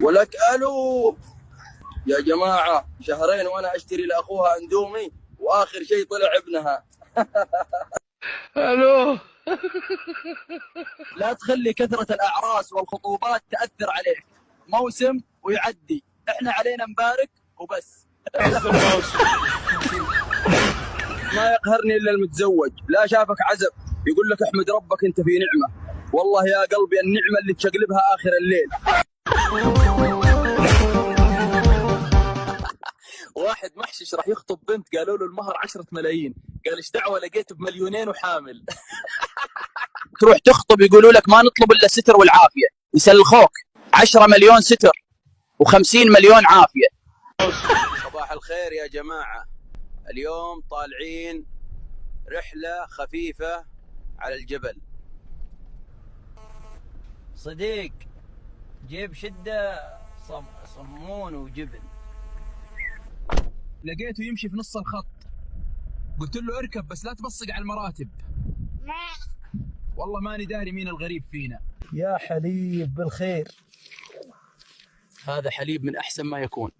ولك الو يا جماعه، شهرين وانا اشتري لاخوها اندومي واخر شيء طلع ابنها. الو. لا تخلي كثره الاعراس والخطوبات تاثر عليك، موسم ويعدي، احنا علينا نبارك وبس. ما يقهرني الا المتزوج، لا شافك عزب يقول لك احمد ربك انت في نعمه. والله يا قلبي النعمه اللي تشقلبها اخر الليل. واحد محشش راح يخطب بنت، قالوا له المهر 10 ملايين، قال ايش دعوه لقيت بمليونين وحامل. تروح تخطب يقولوا لك ما نطلب الا الستر والعافيه، يسلخوك 10 مليون ستر و50 مليون عافيه. صباح الخير يا جماعه، اليوم طالعين رحله خفيفه على الجبل. صديق جيب شده صمون وجبن. لقيته يمشي في نص الخط، قلت له اركب بس لا تبصق على المراتب. والله ماني داري مين الغريب فينا. يا حليب بالخير. هذا حليب من احسن ما يكون.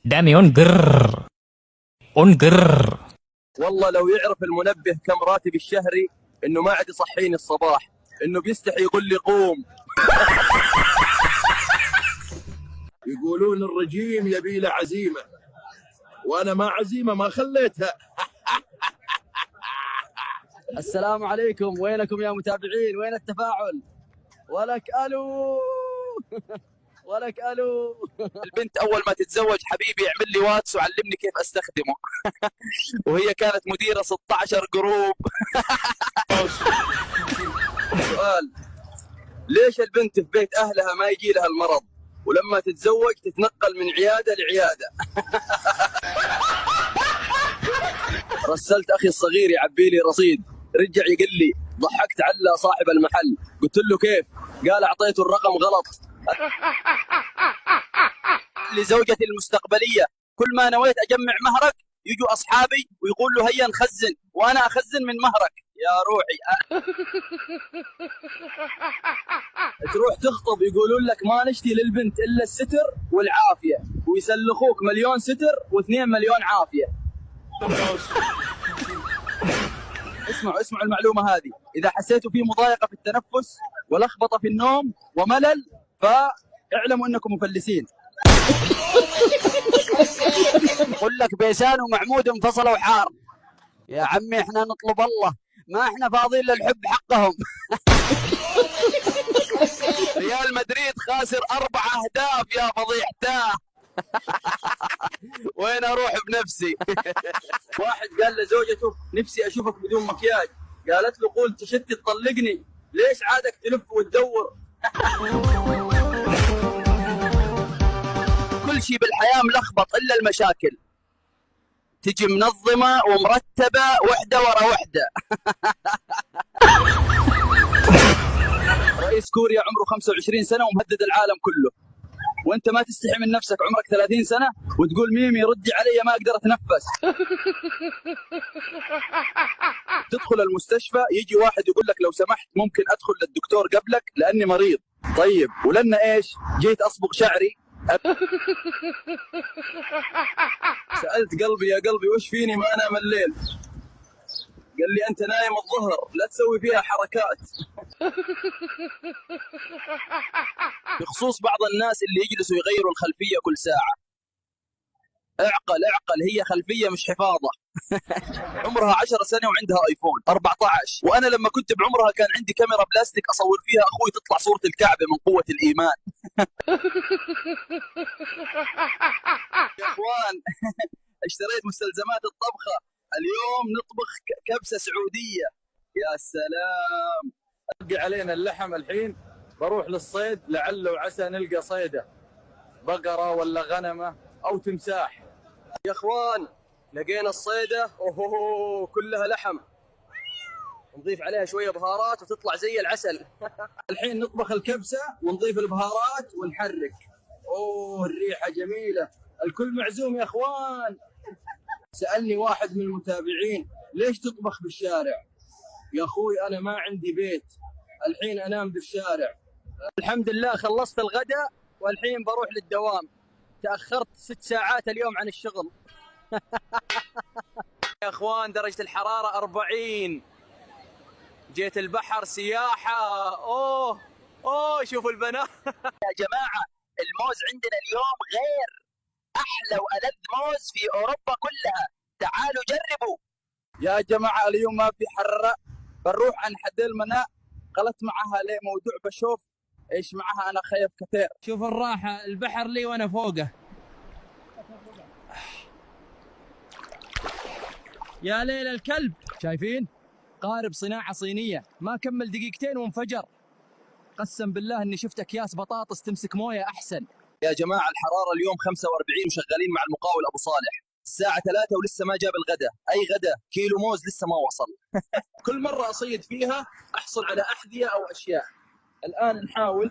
دامي انقر. والله لو يعرف المنبه كم راتبي الشهري انه ما عاد يصحيني الصباح، انه بيستحي يقول لي قوم. يقولون الرجيم يبي له عزيمه، وانا ما عزيمه ما خليتها. السلام عليكم، وينكم يا متابعين؟ وين التفاعل؟ ولك الو. ولك الو. البنت اول ما تتزوج حبيبي يعمل لي واتس وعلمني كيف استخدمه. وهي كانت مديره 16 جروب. سؤال، ليش البنت في بيت اهلها ما يجي لها المرض ولما تتزوج تتنقل من عياده لعياده؟ رسلت اخي الصغير يعبي لي رصيد، رجع يقول لي ضحكت على صاحب المحل. قلت له كيف؟ قال اعطيته الرقم غلط. لزوجتي المستقبليه كل ما نويت اجمع مهرك يجوا اصحابي ويقول له هيا نخزن، وانا اخزن من مهرك يا روحي. تروح تخطب يقولون لك ما نشتي للبنت الا الستر والعافيه، ويسلخوك مليون ستر و2 مليون عافيه. اسمعوا المعلومه هذه، اذا حسيتوا في مضايقه في التنفس ولخبطه في النوم وملل فاعلموا انكم مفلسين. يقول لك بيسان ومعمود انفصلوا حار. يا عمي احنا نطلب الله، ما احنا فاضيين للحب حقهم. ريال مدريد خاسر 4 أهداف يا فضيحته. وين اروح بنفسي؟ واحد قال لزوجته نفسي اشوفك بدون مكياج، قالت له قول تشتي تطلقني، ليش عادك تلف وتدور؟ كل شيء بالحياة ملخبط إلا المشاكل، تجي منظمة ومرتبة وحدة ورا وحدة. رئيس كوريا عمره 25 سنة ومهدد العالم كله، وانت ما تستحي من نفسك عمرك 30 سنة وتقول ميمي ردي علي ما اقدر اتنفس. تدخل المستشفى يجي واحد يقول لك لو سمحت ممكن ادخل للدكتور قبلك لاني مريض. طيب ولنا ايش؟ جيت اصبغ شعري. سألت قلبي يا قلبي وش فيني ما انام الليل؟ قال لي انت نايم الظهر لا تسوي فيها حركات. بخصوص بعض الناس اللي يجلسوا يغيروا الخلفية كل ساعة، اعقل هي خلفية مش حفاظة. عمرها 10 سنة وعندها ايفون 14، وانا لما كنت بعمرها كان عندي كاميرا بلاستيك اصور فيها اخوي تطلع صورة الكعبة من قوة الايمان. يا اخوان اشتريت مستلزمات الطبخة، اليوم نطبخ كبسة سعودية. يا سلام. أرجع علينا اللحم الحين، بروح للصيد لعل وعسى نلقى صيدة بقرة ولا غنمة أو تمساح. يا اخوان لقينا الصيدة، اوه كلها لحم، نضيف عليها شوية بهارات وتطلع زي العسل. الحين نطبخ الكبسة ونضيف البهارات ونحرك. اوه الريحة جميلة، الكل معزوم يا اخوان. سألني واحد من المتابعين ليش تطبخ بالشارع؟ يا أخوي أنا ما عندي بيت، الحين أنام بالشارع. الحمد لله خلصت الغداء والحين بروح للدوام، تأخرت 6 ساعات اليوم عن الشغل. يا أخوان درجة الحرارة 40، جيت البحر سياحة. أوه شوفوا البنات. يا جماعة الموز عندنا اليوم غير، أحلى وألذ موز في أوروبا كلها، تعالوا جربوا. يا جماعة اليوم ما في حرة، بنروح عن حد المناء، قلت معها ليه موضوع بشوف ايش معها. انا خايف كثير. شوف الراحة، البحر لي وانا فوقه. يا ليل الكلب، شايفين؟ قارب صناعة صينية، ما كمل دقيقتين وانفجر. قسم بالله اني شفت اكياس بطاطس تمسك مويه احسن. يا جماعة الحرارة اليوم 45 وشغالين مع المقاول ابو صالح، الساعة 3 ولسه ما جاب الغداء. اي غداء؟ كيلو موز لسه ما وصل. كل مرة اصيد فيها احصل على احذية او اشياء. الان نحاول.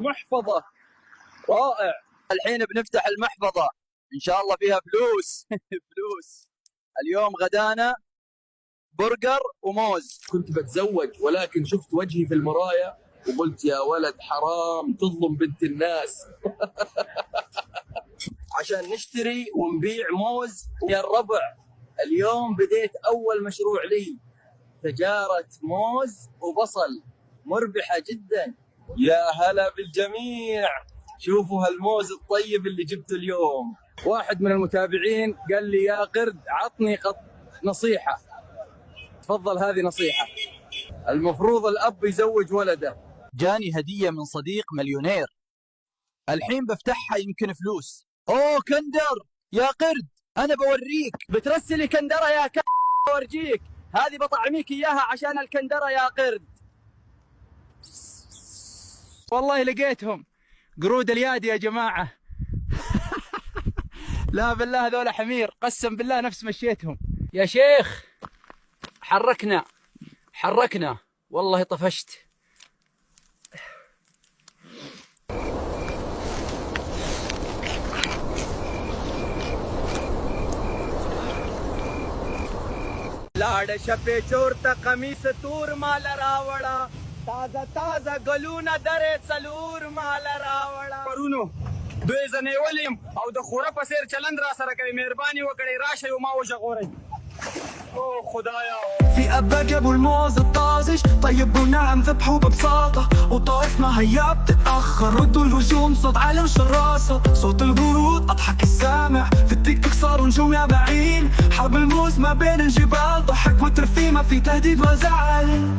محفظة رائع. الحين بنفتح المحفظة ان شاء الله فيها فلوس. فلوس. اليوم غدانا برجر وموز. كنت بتزوج ولكن شفت وجهي في المراية وقلت يا ولد حرام تظلم بنت الناس. عشان نشتري ونبيع موز. يا الربع اليوم بديت أول مشروع لي، تجارة موز وبصل، مربحة جدا. يا هلا بالجميع، شوفوا هالموز الطيب اللي جبته اليوم. واحد من المتابعين قال لي يا قرد عطني نصيحة. تفضل هذه نصيحة. المفروض الأب يزوج ولده. جاني هدية من صديق مليونير، الحين بفتحها يمكن فلوس. كندر يا قرد، أنا بوريك. بترسلي كندرة يا بورجيك، هذه بطعميك إياها عشان الكندرة يا قرد. والله لقيتهم قرود اليادي يا جماعة. لا بالله هذول حمير، قسم بالله نفس مشيتهم. يا شيخ حركنا والله طفشت. लाड शपे चोरता कमीस तूर माल रावड़ा, ताजा ताजा गलूना दरे सलूर माल रावड़ा. ورونو دوی زنه ولیم او د خوره په سیر چلند را سره کوي. مهرباني وکړئ راشئ او ما وژغورئ. خدايا في أبا جابوا الموز الطازج، طيب ونعم ذبحوا ببساطة، وطائفنا هيا بتتأخر، ردوا الهجوم صوت عالم شراسة، صوت القرود أضحك السامع، في التيك توك صاروا نجوم يابعين، حرب الموز ما بين الجبال، ضحك وترفيه ما في تهديد وزعل.